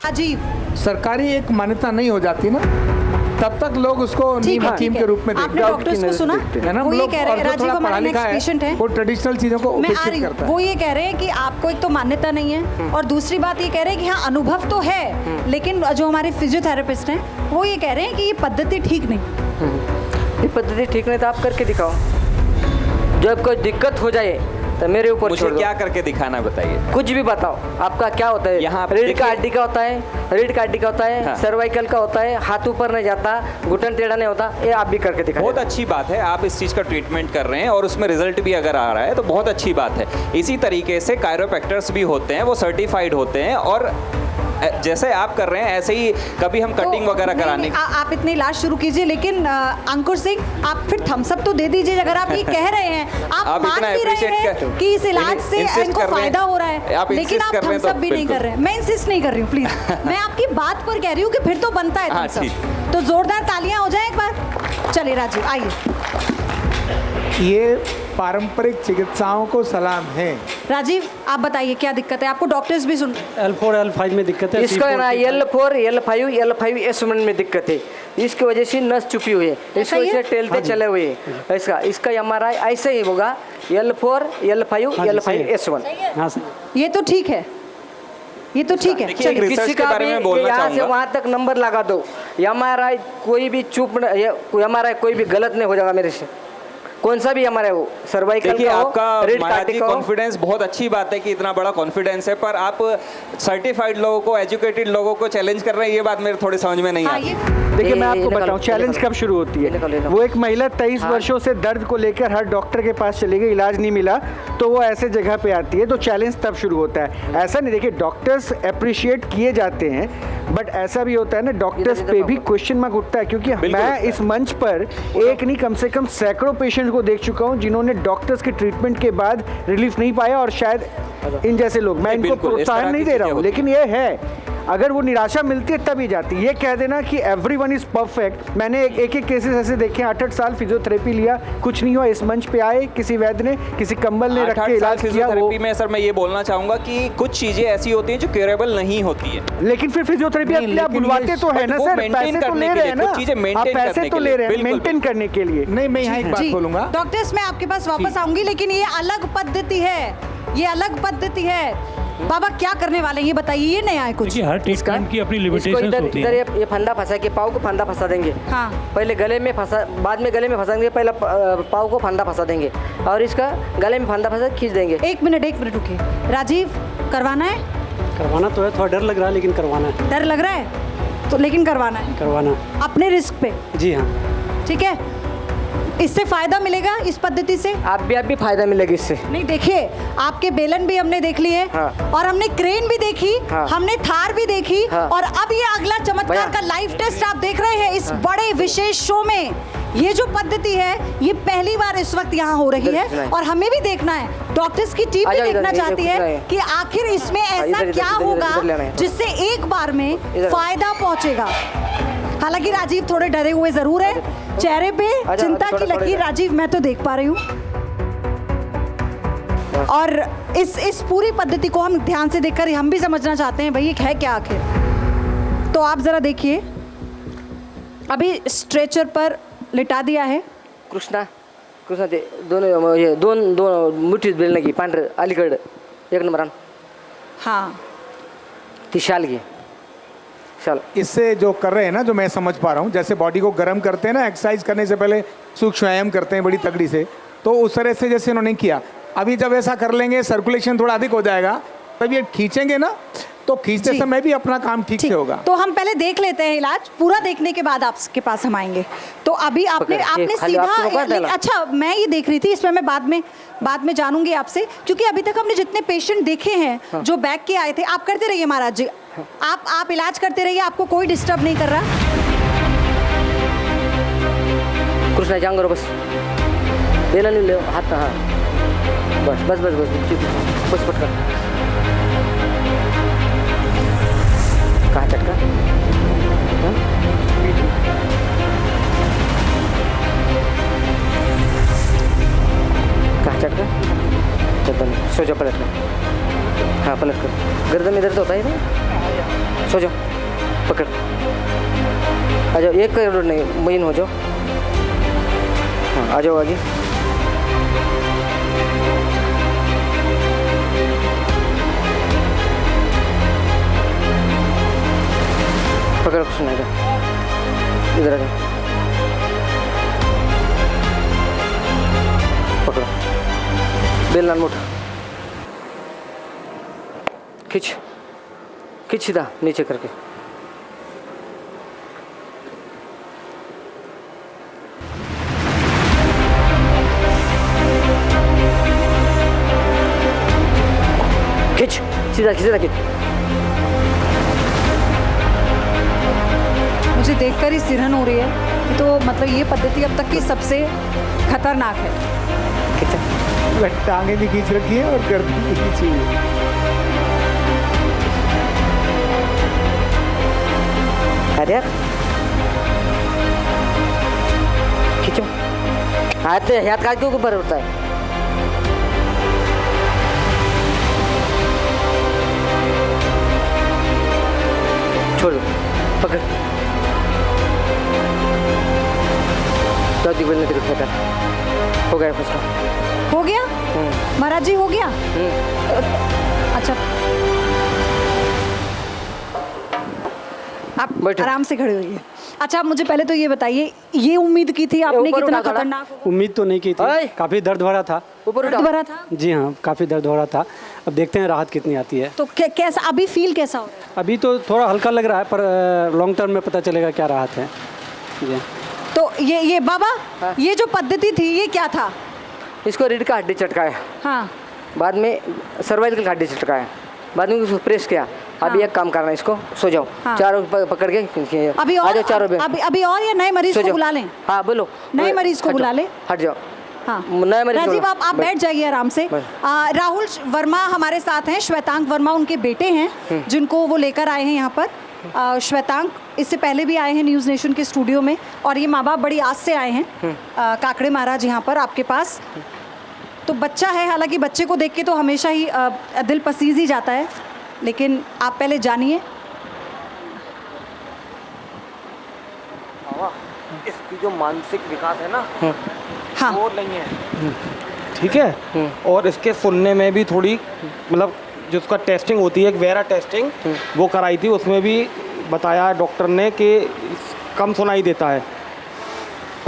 अजीब। सरकारी एक मान्यता नहीं हो जाती ना, तब तक लोग उसको नीम हकीम के रूप में देखते आपने डॉक्टर्स को सुना, है ना। वो ये कह रहे हैं, राजीव हमारा नेक्स्ट है, पेशेंट है, वो ट्रेडिशनल चीजों को मैं आ उपेक्षित रही हूँ, करता है। वो ये कह रहे हैं कि आपको एक तो मान्यता नहीं है और दूसरी बात ये कह रहे हैं कि हाँ अनुभव तो है, लेकिन जो हमारे फिजियोथेरेपिस्ट हैं वो ये कह रहे हैं कि ये पद्धति ठीक नहीं। ये पद्धति ठीक नहीं तो आप करके दिखाओ। जब कोई दिक्कत हो जाए तो मेरे ऊपर मुझे छोड़ दो। क्या करके दिखाना बताइए। कुछ भी बताओ, आपका क्या होता है? यहाँ रीढ़ का देखिए- हड्डी का होता है, रीढ़ का हड्डी का होता है, हाँ। सर्वाइकल का होता है, हाथ ऊपर नहीं जाता, घुटन टेढ़ा नहीं होता, ये आप भी करके दिखाइए। बहुत अच्छी बात है, आप इस चीज़ का ट्रीटमेंट कर रहे हैं और उसमें रिजल्ट भी अगर आ रहा है तो बहुत अच्छी बात है। इसी तरीके से कायरोप्रैक्टर्स भी होते हैं, वो सर्टिफाइड होते हैं और जैसे आप कर रहे हैं ऐसे ही कभी हम कटिंग तो वगैरह नहीं, कराने नहीं, आप इतने इलाज शुरू कीजिए, लेकिन अंकुर सिंह आप फिर थम्स अप तो दे दीजिए। अगर आप ये कह रहे हैं, आप मान इतना भी रहे appreciate हैं कि इस इलाज से insist इनको कर रहे हैं। फायदा हो रहा है, आप लेकिन insist आप कर रहे हैं थम्स अप तो भी नहीं बिल्कुल। कर रहे हैं। मैं इंसिस्ट नहीं कर रही हूँ, प्लीज मैं आपकी बात पर कह रही हूँ कि फिर तो बनता है हाँ, थम्स ठीक। अप। तो जोरदार तालियां हो जाए एक बार। चलिए राजीव आइए। ये पारंपरिक चिकित्साओं को सलाम है। राजीव आप बताइए क्या दिक्कत है आपको? डॉक्टर्स भी सुन L4 L5 में दिक्कत है। इसको है ना L4 L5 L5S1 में दिक्कत है, इसकी वजह से नस चुपी हुई है, इसकी वजह से टेलते चले हुए हैं। इसका MRI ऐसे ही होगा, L4 L5 L5S1। हाँ सर। ये तो ठीक है, ये तो ठीक है। देखिए, एक चलिए रिसर्च किसी के का बारे भी में बोलना यहाँ से चाहूंगा। वहाँ तक नंबर लगा दो, MRI कोई भी MRI कोई भी गलत नहीं हो जाएगा मेरे से। कौन सा भी हमारे वो सर्वाइकल देखिए का हो, आपका रीढ़ महाराज काटी जी का हो। कॉन्फिडेंस बहुत अच्छी बात है कि इतना बड़ा कॉन्फिडेंस है, पर आप सर्टिफाइड लोगों को, एजुकेटेड लोगों को चैलेंज कर रहे हैं, ये बात मेरे थोड़ी समझ में नहीं हाँ, आती। ये देखिए मैं ये आपको निकालो, बताऊं ये चैलेंज निकालो। कब शुरू होती ये निकालो, ये है। निकालो। वो एक महिला 23 वर्षों से दर्द को लेकर हर डॉक्टर के पास चली गई, इलाज नहीं मिला, तो वो ऐसे जगह पे आती है, तो चैलेंज तब शुरू होता है। ऐसा नहीं, देखिए डॉक्टर्स अप्रिशिएट किए जाते हैं, बट ऐसा भी होता है ना, डॉक्टर्स पे भी क्वेश्चन मार्क उठता है, क्योंकि मैं इस मंच पर एक नहीं कम से कम सैकड़ों पेशेंट को देख चुका हूँ जिन्होंने डॉक्टर्स के ट्रीटमेंट के बाद रिलीफ नहीं पाया, और शायद इन जैसे लोग, मैं इनको बिल्कुल, इस तरह प्रोत्साहन नहीं की दे रहा चीजें हूँ, होती लेकिन ये है अगर वो निराशा मिलती है तब ही जाती है। ये कह देना कि एवरीवन इज परफेक्ट, मैंने एक केसेस ऐसे देखे, 8-8 साल फिजियोथेरेपी लिया, कुछ नहीं हुआ, इस मंच पे आए, किसी वैद्य ने, किसी कंबल ने रख के इलाज किया, वो फिजियोथेरेपी में सर मैं ये बोलना चाहूंगा कि कुछ चीजें ऐसी होती हैं जो क्यूरेबल नहीं होती है। लेकिन फिर फिजियोथेरेपी नहीं, आप लेकिन बुलवाते ये- तो है ना वो सर, maintain पैसे तो करने ले के रहे लिए, हैं ना, कुछ चीजें आप maintain पैसे करने तो के ले लिए, रहे हैं बिल्कुल। मेंटेन करने के लिए। नहीं, मैं यहाँ एक बात जी, बोलूंगा। डॉक्टर्स मैं आपके पास वापस आऊंगी, लेकिन ये अलग पद्धति है, ये अलग पद्धति है। बाबा क्या करने वाले हैं ये बताइए, ये नया है कुछ? देखिए हर ट्रीटमेंट की अपनी इसको लिमिटेशंस इधर होती इधर हैं। ये फंदा फंसा के पाव को फंदा फंसा देंगे। हाँ। पहले गले में फंसा, बाद में गले में फंसाएंगे, पहले पाव को फंदा फंसा देंगे और इसका गले में फंदा फंसा खींच देंगे। एक मिनट रुकिए। राजीव करवाना है? करवाना तो है, थोड़ा डर लग रहा है लेकिन करवाना है। डर लग रहा है तो लेकिन करवाना है, करवाना अपने रिस्क पे। जी हाँ। ठीक है, इससे फायदा मिलेगा इस पद्धति से? आप भी फायदा मिलेगा इससे। नहीं देखिए, आपके बेलन भी हमने देख लिए हाँ। और हमने क्रेन भी देखी, हाँ। हमने थार भी देखी, हाँ। और अब ये अगला चमत्कार भैया। का लाइव टेस्ट आप देख रहे हैं इस बड़े विशेष शो में। ये जो पद्धति है ये पहली बार इस वक्त यहाँ हो रही इधर है, सुनाइए। और हमें भी देखना है, डॉक्टर्स की टीम आ भी जाओ देखना इधर, चाहती इधर है इधर कि आखिर इसमें ऐसा इधर, क्या इधर, होगा इधर लेना है। जिससे एक बार में इधर। फायदा पहुंचेगा। हालांकि राजीव थोड़े डरे हुए जरूर है, चेहरे पे आजा, चिंता की थोड़ा- थोड़ा लकीर इधर। राजीव मैं तो देख पा रही हूँ। और इस पूरी पद्धति को हम ध्यान से देखकर हम भी समझना चाहते हैं भाई ये है क्या आखिर। तो आप जरा देखिए, अभी स्ट्रेचर पर लिटा दिया है। कृष्णा ते दोन हे दोन मुठीत बेलणं घे, पांढरं अलीकडं 1 नंबर आण, हाँ ती शाल घे, शाल। इससे जो कर रहे हैं ना, जो मैं समझ पा रहा हूँ, जैसे बॉडी को गर्म करते हैं ना, एक्सरसाइज करने से पहले सूक्ष्म व्यायाम करते हैं बड़ी तगड़ी से, तो उस तरह से जैसे इन्होंने किया, अभी जब ऐसा कर लेंगे सर्कुलेशन थोड़ा अधिक हो जाएगा, तब ये खींचेंगे ना, तो खींचते जी। समय भी अपना काम ठीक से होगा। तो हम पहले देख लेते हैं इलाज, पूरा देखने के बाद आपके पास हम आएंगे। तो अभी आपने पकड़, आपने ये खाली आपको मौका सीधा, डाला। अच्छा मैं ये देख रही थी, इसमें मैं बाद में जानूंगी आपसे, क्योंकि अभी तक हमने जितने पेशेंट देखे हैं जो बैक के आए थे, आप करते रहिए महाराज जी, आप इलाज करते रहिए, आपको कोई डिस्टर्ब नहीं कर रहा। कृष्णा जांगर बस, बेला नहीं ले हाथ, हाँ बस बस बस बस बस पटकन, कहाँ चटका, हाँ? कहाँ चटका, तो सोचा पलटना, हाँ पलट कर, गर्दन इधर तो होता है ना, सो जाओ, पकड़, आ जाओ, एक करोड़ नहीं महीन हो जाओ, हाँ आ जाओ आगे, पकड़ कुछ नहीं, इधर आ जाओ, पकड़ो, बेलना मुठ, खींच, खींच सीधा नीचे करके, खींच, सीधा सीधा खींच। मुझे देखकर ही सिरहन हो रही है। तो मतलब ये पद्धति अब तक की सबसे खतरनाक है। टांगे भी खींच रखी है और गर्दन भी खींची हुई है। अरे यार खींचो, हाथ काट के ऊपर उठता है, छोड़ दो, पकड़, बोलने तेरे को हो गया कुछ का, हो गया महाराज जी, हो गया। अच्छा आप बैठो। आराम से खड़े होइए। अच्छा आप मुझे पहले तो ये बताइए, ये उम्मीद की थी आपने ऊपर कितना उठा थोड़ा। खतरनाक होगा? उम्मीद तो नहीं की ओए! थी, काफ़ी दर्द भरा था। ऊपर दर्द उठा, भरा था जी हाँ, काफ़ी दर्द हो रहा था। अब देखते हैं राहत कितनी आती है। तो कैसा अभी फील कैसा हो रहा है? अभी तो थोड़ा हल्का लग रहा है, पर लॉन्ग टर्म में पता चलेगा क्या राहत है। जी तो ये बाबा हाँ। ये जो पद्धति थी ये क्या था? इसको रीढ़ का हड्डी चटकाया, हाँ बाद में सर्वाइकल का हड्डी चटकाया, बाद में उसको प्रेस किया। अभी हाँ। एक काम करना, इसको सो जाओ, हाँ। चारों पकड़ के अभी आ और जाओ चारों पे, अभी और या नए मरीज सो को जाओ। बुला लें? हाँ बोलो, नए मरीज को हट बुला जाओ, ले। हट जाओ। हाँ नए मरीज राजीव बोलो। आप बैठ जाइए आराम से। बैठ। राहुल वर्मा हमारे साथ हैं, श्वेतांक वर्मा उनके बेटे हैं जिनको वो लेकर आए हैं यहाँ पर। श्वेतांक इससे पहले भी आए हैं न्यूज़ नेशन के स्टूडियो में, और ये माँ बाप बड़ी आस से आए हैं काकड़े महाराज यहाँ पर आपके पास। तो बच्चा है, हालांकि बच्चे को देख के तो हमेशा ही दिल पसीज ही जाता है, लेकिन आप पहले जानिए। इसकी जो मानसिक विकास है ना हाँ वो नहीं है, ठीक है। और इसके सुनने में भी थोड़ी मतलब जो उसका टेस्टिंग होती है, एक वेरा टेस्टिंग वो कराई थी, उसमें भी बताया डॉक्टर ने कि कम सुनाई देता है,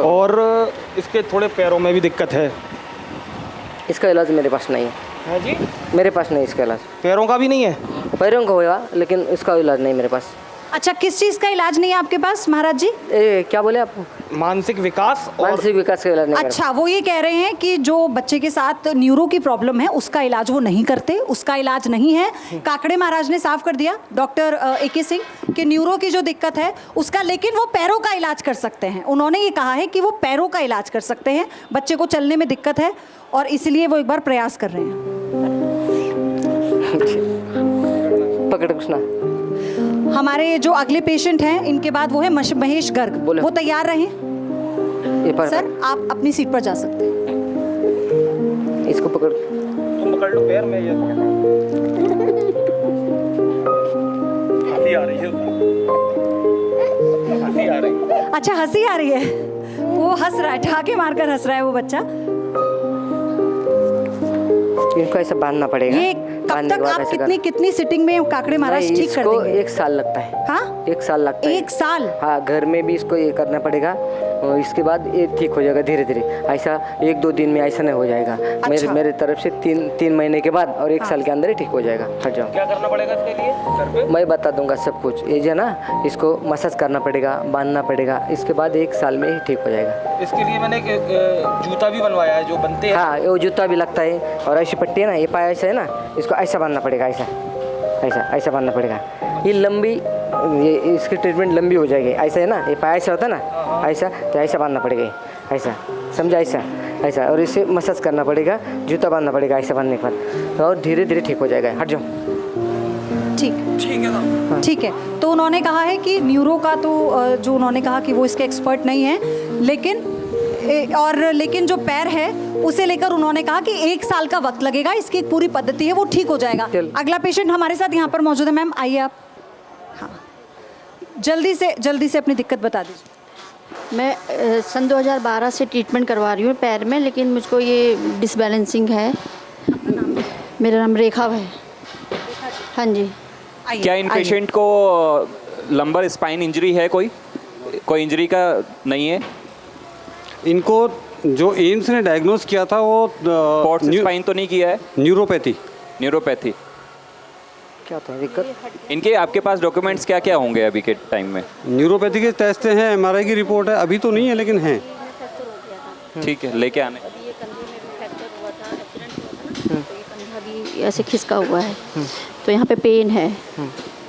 और इसके थोड़े पैरों में भी दिक्कत है। इसका इलाज मेरे पास नहीं है। है जी, मेरे पास नहीं इसका इलाज। पैरों का भी नहीं है। पैरों का होगा लेकिन इसका इलाज नहीं मेरे पास। अच्छा किस चीज़ का इलाज नहीं है आपके पास महाराज जी? क्या बोले आप? मानसिक विकास और मानसिक विकास का इलाज नहीं मेरे अच्छा वो ये कह रहे हैं कि जो बच्चे के साथ न्यूरो की प्रॉब्लम है उसका इलाज वो नहीं करते, उसका इलाज नहीं है। काकड़े महाराज ने साफ कर दिया डॉक्टर AK सिंह कि न्यूरो की जो दिक्कत है उसका, लेकिन वो पैरों का इलाज कर सकते हैं। उन्होंने ये कहा है कि वो पैरों का इलाज कर सकते हैं, बच्चे को चलने में दिक्कत है और इसलिए वो एक बार प्रयास कर रहे हैं। पकड़ कुछ ना। हमारे जो अगले पेशेंट हैं इनके बाद वो है महेश गर्ग, बोलो। वो तैयार रहें। ये पर सर आप अपनी सीट पर जा सकते हैं। इसको पकड़। तुम पकड़ लो पैर में, ये हंसी आ रही है, हंसी आ रही है। अच्छा हंसी आ रही है, वो हंस रहा है, ठहाके मारकर हंस रहा है वो बच्चा। इनको ऐसा बांधना पड़ेगा। ये कब बांधने के तक बाद आप ऐसे कर- कितनी सिटिंग में काकड़े महाराज नहीं, ठीक कर इसको देंगे? 1 साल लगता है। हाँ 1 साल लगता है। 1 साल? हाँ, घर में भी इसको ये करना पड़ेगा और इसके बाद ये ठीक हो जाएगा धीरे धीरे। ऐसा 1-2 दिन में ऐसा नहीं हो जाएगा। मेरे तरफ से 3 महीने के बाद और 1 साल के अंदर ही ठीक हो जाएगा। हट जाओ। क्या करना पड़ेगा इसके लिए सर पे? मैं बता दूंगा सब कुछ। ये जो है ना, इसको मसाज करना पड़ेगा, बांधना पड़ेगा, इसके बाद 1 साल में ही ठीक हो जाएगा। इसके लिए मैंने एक जूता भी बनवाया है जो बनते हैं। हाँ, वो जूता भी लगता है और ऐसी पट्टी है ना, ये पाया ऐसा है ना, इसको ऐसा बांधना पड़ेगा, ऐसा ऐसा बांधना पड़ेगा। ये लंबी, ये इसकी ट्रीटमेंट लंबी हो जाएगी। ऐसा है ना, ये पाया ऐसा होता है ना, ऐसा तो ऐसा बांधना पड़ेगा, ऐसा समझा, ऐसा और इसे मसाज करना पड़ेगा, जूता बांधना पड़ेगा ऐसा बांधने के बाद, और धीरे धीरे ठीक हो जाएगा। हट जाओ। ठीक है ठीक है। तो उन्होंने कहा है कि न्यूरो का तो जो उन्होंने कहा कि वो इसके एक्सपर्ट नहीं है, लेकिन और लेकिन जो पैर है उसे लेकर उन्होंने कहा कि 1 साल का वक्त लगेगा, इसकी एक पूरी पद्धति है, वो ठीक हो जाएगा। अगला पेशेंट हमारे साथ यहाँ पर मौजूद है। मैम आइए आप। हाँ, जल्दी से अपनी दिक्कत बता दीजिए। मैं सन 2012 से ट्रीटमेंट करवा रही हूँ पैर में, लेकिन मुझको ये डिसबैलेंसिंग है। मेरा नाम रेखा है। हाँ जी। आइए, क्या इन आइए। पेशेंट को लंबर स्पाइन इंजरी है? कोई इंजरी का नहीं है? इनको जो एम्स ने डायग्नोस किया था वो पॉट्स स्पाइन तो नहीं किया है? न्यूरोपैथी क्या होता है दिक्कत? इनके आपके पास डॉक्यूमेंट्स क्या क्या होंगे अभी के टाइम में? न्यूरोपैथी के टेस्ट हैं, एमआरआई की रिपोर्ट है, अभी तो नहीं है लेकिन हैं। ठीक है, लेके आने। ये कंधे में भी फ्रैक्चर हुआ था, एक्सीडेंट हुआ था ना, तो ये कंधा भी ऐसे खिसका हुआ है, तो यहाँ पे पेन है।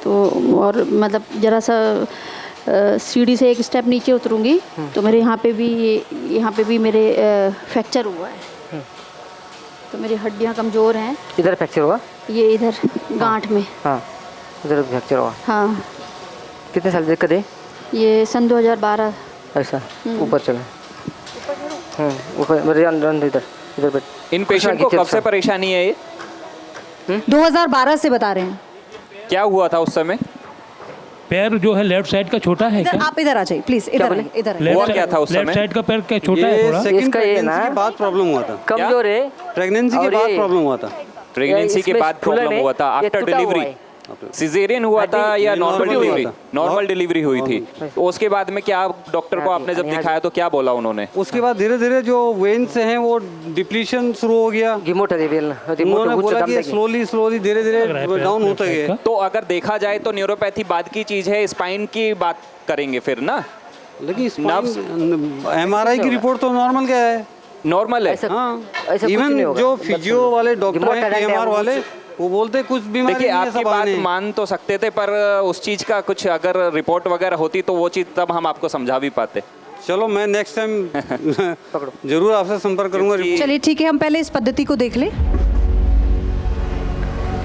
तो और मतलब ज़रा सा सीढ़ी से एक स्टेप नीचे उतरूँगी तो मेरे यहाँ पे भी मेरे फ्रैक्चर हुआ है। तो मेरी हड्डियाँ कमज़ोर हैं। इधर फ्रैक्चर हुआ? ये इधर गांठ में। हाँ, इधर फ्रैक्चर हुआ। हाँ। कितने साल दिक्कत है? ये सन 2012। ऐसा ऊपर चले। ऊपर मेरे अंदर इधर बैठ। इन पेशेंट को कब से परेशानी है ये? 2012 से बता रहे हैं। क्या हुआ था उस समय? पैर जो है लेफ्ट साइड का छोटा है क्या? आप इधर आ जाइए प्लीज, इधर आइए, इधर आइए। हुआ क्या था उस लेफ्ट समय? साइड का पैर क्या छोटा है थोड़ा? सेकंड इसका ये प्रेगनेंसी ना- के बाद प्रॉब्लम हुआ था। कमजोर है। प्रेगनेंसी के और बाद ये- प्रॉब्लम हुआ था। प्रेगनेंसी के इसमें बाद फूलन प्रॉब्लम है, हुआ था? ये आफ्टर टूटा हुआ डिलीवरी है। सिजेरियन हुआ था या नॉर्मल नॉर्मल डिलीवरी? हुआ था। नॉर्मल डिलीवरी हुई थी। तो उसके बाद में क्या डॉक्टर को आपने जब दिखाया तो क्या बोला उन्होंने? उसके बाद धीरे धीरे जो वेन्स हैं वो डिप्लीशन शुरू हो गया। गिमोट है बेल उन्होंने बोला कि स्लोली धीरे धीरे डाउन होता गया। तो अगर देखा जाए तो न्यूरोपैथी बाद की चीज है, स्पाइन की बात करेंगे फिर ना? लेकिन एमआरआई की रिपोर्ट तो नॉर्मल क्या है, नॉर्मल है। हाँ। ऐसा कुछ इवन नहीं होगा। जो फिजियो वाले डॉक्टर गिमोट हैं, है, एमआर वाले, वो बोलते हैं कुछ बीमारी देखिए, नहीं है, आपकी सब बात आने हैं। मान तो सकते थे, पर उस चीज का कुछ अगर रिपोर्ट वगैरह होती तो वो चीज तब हम आपको समझा भी पाते। चलो मैं नेक्स्ट टाइम जरूर आपसे संपर्क करूंगा। चलिए ठीक है, हम पहले इस पद्धति को देख लें।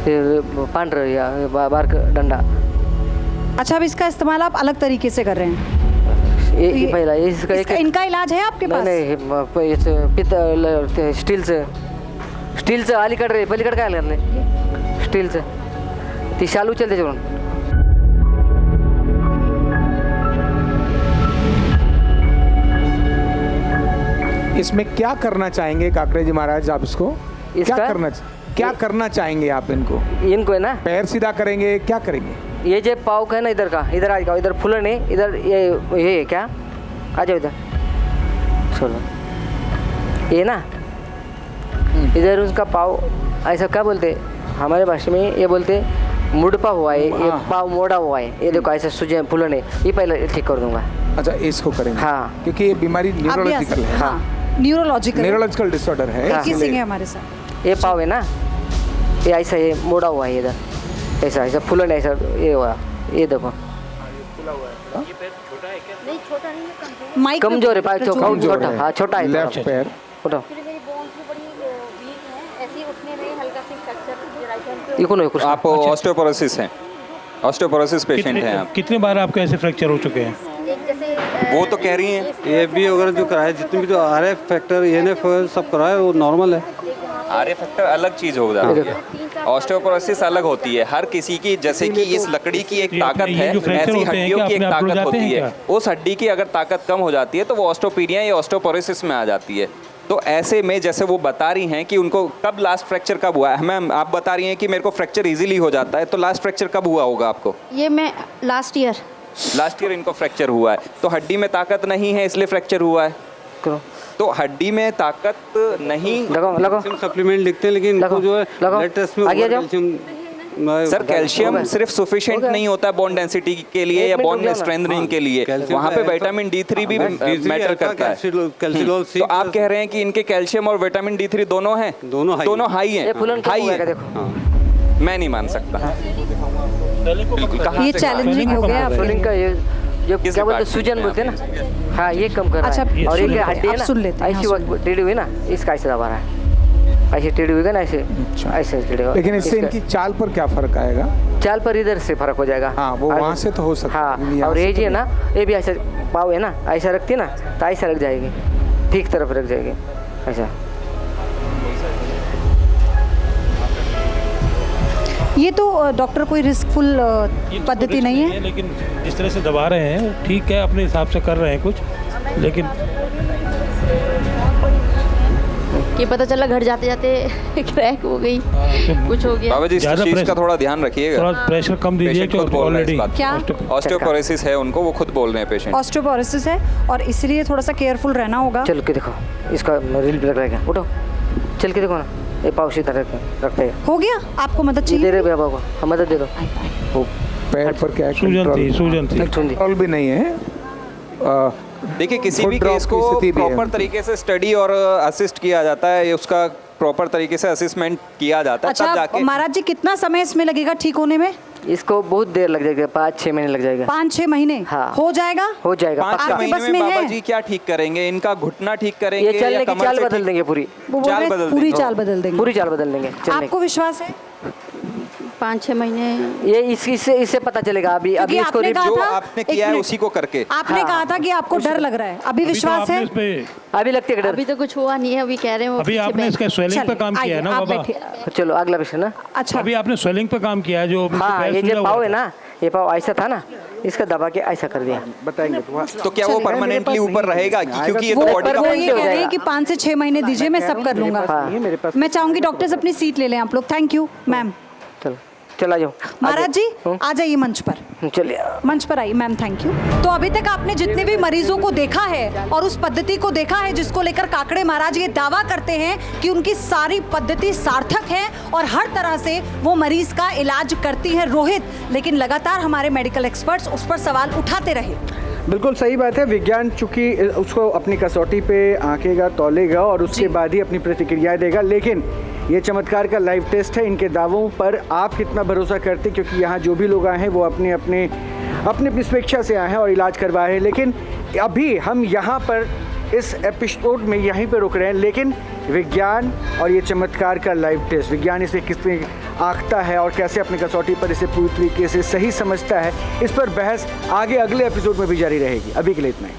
फिर पांडर या बार का डंडा। अच्छा, अब इसका इस्तेमाल आप अलग तरीके से कर रहे हैं। ये पहला इसका एक इनका इलाज है आपके पास? नाही पित्तल स्टीलचं अलीकडे पलीकडे काय लागले स्टीलचं ती शालू चल त्याच्यावरून. इसमें क्या करना चाहेंगे काकड़े जी महाराज आप इसको? क्या करना चाहेंगे आप इनको? इनको है ना पैर सीधा करेंगे, क्या करेंगे? ये जो पाव का है ना इधर का, इधर आ जाओ, इधर फूलन है, इधर ये क्या आ जाओ इधर चलो ये ना इधर उसका पाव ऐसा क्या बोलते हमारे भाषा में ये बोलते मुड़पा हुआ है, ये पाव मोड़ा हुआ है, ये देखो ऐसे सुजे फूलन है, ये पहले ठीक कर दूंगा। अच्छा, इसको करेंगे? हाँ। क्योंकि ये बीमारी न्यूरोलॉजिकल है। हाँ, न्यूरोलॉजिकल डिसऑर्डर है। एक ही सिंह है हमारे साथ। ये पाव है ना, ये ऐसा ये मोड़ा हुआ है, इधर ऐसा ऐसा फूलन ऐसा ये हुआ, ये देखो नहीं, छोटा नहीं है, माइक पे कमजोर है, पाँच कमजोर छोटा, हाँ छोटा है लेफ्ट पैर। उठाओ मेरी बोन्स भी बड़ी वीक हैं, ऐसे ही उठने में हल्का सी फ्रैक्चर राइट हैंड पे। ये कौन है कृष्ण? आप ऑस्टियोपोरोसिस हैं? ऑस्टियोपोरोसिस पेशेंट हैं आप? कितने बार आपके ऐसे फ्रैक्चर हो चुके हैं? एक जैसे वो तो कह रही हैं। ये भी वगैरह जो कराए, जितने भी जो आरएफ फैक्टर एनएफ सब कराए वो नॉर्मल है। आर फैक्टर अलग चीज हो जाती है, ऑस्टियोपोरोसिस अलग होती है। हर किसी की, जैसे कि इस लकड़ी की एक ये ताकत अपने ये है, जो फ्रैक्चर ऐसी होते हैं, हड्डियों क्या की एक अपने आप रुक ताकत जाते होती हैं है। क्या? उस हड्डी की अगर ताकत कम हो जाती है तो वो ऑस्टियोपीनिया या ऑस्टियोपोरोसिस में आ जाती है। तो ऐसे में जैसे वो बता रही हैं कि उनको कब लास्ट फ्रैक्चर कब हुआ है, मैम आप बता रही हैं कि मेरे को फ्रैक्चर इजीली हो जाता है, तो लास्ट फ्रैक्चर कब हुआ होगा आपको? ये मैं लास्ट ईयर इनको फ्रैक्चर हुआ है, तो हड्डी में ताकत नहीं है इसलिए फ्रैक्चर हुआ है। करो तो हड्डी में ताकत नहीं, लगाओ लगाओ सप्लीमेंट लिखते हैं लेकिन इनको लगाओ, जो है लगाओ। ब्लड टेस्ट में आगे आ जाओ। सर कैल्शियम सिर्फ सफिशिएंट नहीं होता है बोन डेंसिटी के लिए या एक मिनट बोन रुक जाओ ना। स्ट्रेंथनिंग के लिए, कैल्शियम वहाँ का पे है, विटामिन D3 भी मैटर करता है। कैल्सिलोल सी तो आप कह रहे हैं कि इनके कैल्शियम और विटामिन D3 दोनों हैं? दोनों हाई ये हैं। फूलन कब हाई हुआ है है। देखो मैं नहीं मान सकता बिल्कुल। कहाँ ये से चैलेंजिंग हो गया आपके फूलिंग लिए। का ये जो किस क्या बोलते डिपार्टमेंट सूजन में बोलते हैं ना, हाँ ये कम कर रहा अच्छा, है। और सुन एक लेते हैं, हड्डी है आप सुन लेते ना हैं, ऐसी हाँ, वक्त टेढ़ी हुई ना, इसका ऐसे दबा रहा है, ऐसे टेढ़ी हुई ना, ऐसे ऐसे टेढ़ी हुआ। लेकिन इससे इसका- इनकी चाल पर क्या फर्क आएगा? चाल पर इधर से फर्क हो जाएगा। हाँ, वो वहाँ से तो हो सकता है, हाँ, यहाँ और से ये तो जी है ना, ये भी ऐसे पाव है ना, ऐसा रखती है ना तो ऐसा रख जाएगी, ठीक तरफ रख जाएगी ऐसा। ये तो डॉक्टर कोई रिस्कफुल पद्धति नहीं है। लेकिन जिस तरह से दबा रहे हैं वो ठीक है, अपने हिसाब से कर रहे हैं कुछ, लेकिन कि पता चला घर जाते जाते क्रैक हो गई, कुछ हो गया। बाबा जी इस ज़्यादा चीज़ का प्रेशर- थोड़ा ध्यान रखिएगा। थोड़ा प्रेशर कम दीजिए पेशेंट खुद क्योंकि बोल रहे हैं इस ऑलरेडी बात क्या ऑस्टियोपोरोसिस है उनको, वो खुद बोल रहे हैं पेशेंट। ऑस्टियोपोरोसिस है और इसलिए थोड़ा सा केयरफुल रहना होगा। चल के देखो, इसका रील ब्लैक रहेगा, उठो चल के देखो ना, ये पाँव सीधा रखते हैं। हो गया, आपको मदद दे चाहिए? रहे बाबा को, हम मदद दे दो। वो पैर पर क्या सूजन थी, सूजन थी। कंट्रोल भी नहीं है। देखिए किसी फुट भी ड्रॉप केस की को स्थिति भी है। प्रॉपर तरीके से स्टडी और असिस्ट किया जाता है, ये उसका प्रॉपर तरीके से असेसमेंट किया जाता है, तब अच्छा जाके महाराज जी, कितना समय इसमें लगेगा ठीक होने में? इसको बहुत देर लग जाएगा, 5-6 महीने लग जाएगा। 5-6 महीने? हाँ। हो जाएगा? हो जाएगा 5 आपके महीने बस में में बाबा है? जी क्या ठीक करेंगे? इनका घुटना ठीक ये करेंगे या चलने की कमर चाल से बदल ठीक- देंगे पूरी, वो बोल चाल रहे बदल पूरी देंगे। चाल बदल देंगे। पूरी चाल बदल देंगे चलने आपको विश्वास है? 5-6 महीने ये इससे पता चलेगा। अभी क्योंकि इसको आपने कहा जो था, आपने एक किया है मिनट, उसी को करके। आपने कहा था कि आपको डर लग रहा है, अभी विश्वास है? अभी लगती है डर। अभी तो कुछ हुआ नहीं है, अभी कह रहे हैं वो अभी पीछे आपने बैठ- इसका स्वेलिंग पे चलिए, काम किया है ना आइए, आप बाबा? बैठिए। चलो अगला पेशेंट ना। अच्छा, अभी आपने स्वेलिंग पे काम किया है जो हाँ, पैर ये सूजा जो हुआ पाव था। है ना, ये पाव ऐसा था ना, इसका दबा के ऐसा कर दिया। बताएंगे तो क्या वो परमानेंटली ऊपर रहेगा? क्योंकि ये वो तो बॉडी का वो ये permanent हो कह रहे हैं जाएगा। कि 5 से 6 महीने दीजिए, मैं सब कर लूंगा। हाँ। मेरे पास मैं चाहूंगी डॉक्टर्स अपनी सीट ले लें आप लोग। Thank you ma'am. चलो चला जाओ महाराज जी आ जाइए मंच पर। चलिए। मंच पर आइए मैम, थैंक यू। तो अभी तक आपने जितने भी मरीजों को देखा है और उस पद्धति को देखा है जिसको लेकर काकड़े महाराज ये दावा करते हैं कि उनकी सारी पद्धति सार्थक है और हर तरह से वो मरीज का इलाज करती है रोहित, लेकिन लगातार हमारे मेडिकल एक्सपर्ट्स उस पर सवाल उठाते रहे। बिल्कुल सही बात है। विज्ञान चूंकि उसको अपनी कसौटी पे आंकेगा, तौलेगा और उसके बाद ही अपनी प्रतिक्रियाएं देगा, लेकिन ये चमत्कार का लाइव टेस्ट है। इनके दावों पर आप कितना भरोसा करते, क्योंकि यहाँ जो भी लोग आए हैं वो अपनी स्वेच्छा से आए हैं और इलाज करवाए हैं। लेकिन अभी हम यहाँ पर इस एपिसोड में यहीं पर रुक रहे हैं, लेकिन विज्ञान और ये चमत्कार का लाइव टेस्ट, विज्ञान इसे किस तरह आंकता है और कैसे अपनी कसौटी पर इसे पूरी तरीके से सही समझता है, इस पर बहस आगे अगले एपिसोड में भी जारी रहेगी। अभी के लिए इतना ही।